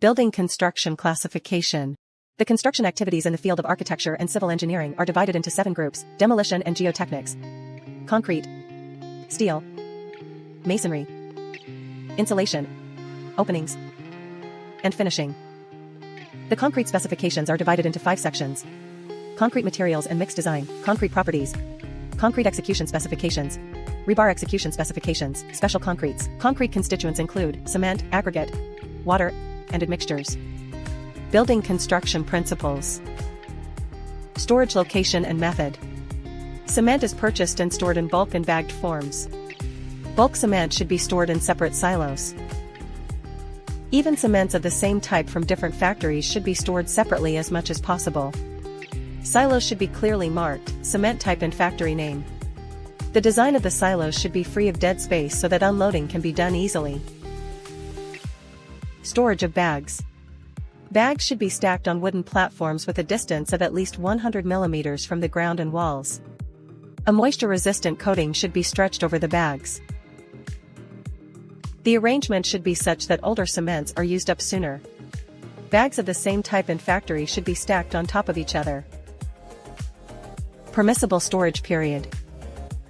Building construction classification. The construction activities in the field of architecture and civil engineering are divided into 7 groups: demolition and geotechnics, concrete, steel, masonry, insulation, openings, and finishing. The concrete specifications are divided into 5 sections: concrete materials and mixed design, concrete properties, concrete execution specifications, rebar execution specifications, special concretes. Concrete constituents include cement, aggregate, water, and admixtures. Building construction principles. Storage location and method. Cement is purchased and stored in bulk and bagged forms. Bulk cement should be stored in separate silos. Even cements of the same type from different factories should be stored separately as much as possible. Silos should be clearly marked, cement type and factory name. The design of the silos should be free of dead space so that unloading can be done easily. Storage of bags. Bags should be stacked on wooden platforms with a distance of at least 100 mm from the ground and walls. A moisture-resistant coating should be stretched over the bags. The arrangement should be such that older cements are used up sooner. Bags of the same type and factory should be stacked on top of each other. Permissible storage period.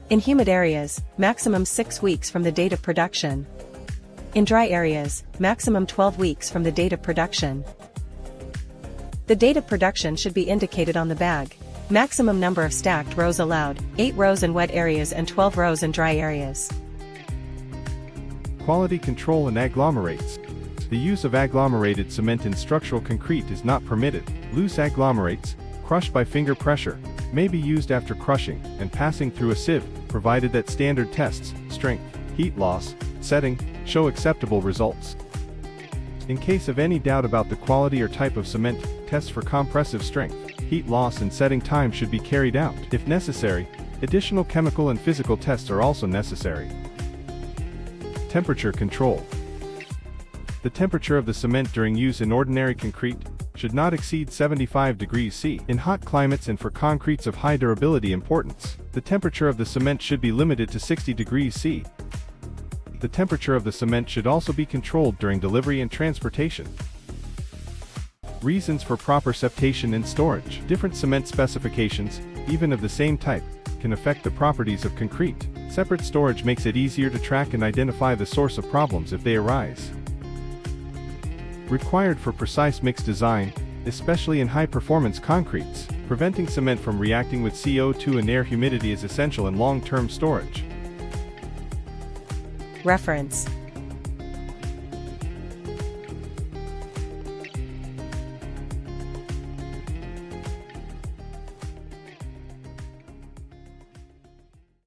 In humid areas, maximum 6 weeks from the date of production. In dry areas, maximum 12 weeks from the date of production. The date of production should be indicated on the bag. Maximum number of stacked rows allowed: 8 rows in wet areas and 12 rows in dry areas. Quality control and agglomerates. The use of agglomerated cement in structural concrete is not permitted. Loose agglomerates, crushed by finger pressure, may be used after crushing and passing through a sieve, provided that standard tests, strength, heat loss, setting, show acceptable results. In case of any doubt about the quality or type of cement, tests for compressive strength, heat loss and setting time should be carried out. If necessary, additional chemical and physical tests are also necessary. Temperature control. The temperature of the cement during use in ordinary concrete should not exceed 75 degrees C. In hot climates and for concretes of high durability importance, the temperature of the cement should be limited to 60 degrees C. The temperature of the cement should also be controlled during delivery and transportation. Reasons for proper septation and storage. Different cement specifications, even of the same type, can affect the properties of concrete. Separate storage makes it easier to track and identify the source of problems if they arise. Required for precise mix design, especially in high-performance concretes. Preventing cement from reacting with CO2 and air humidity is essential in long-term storage. Reference.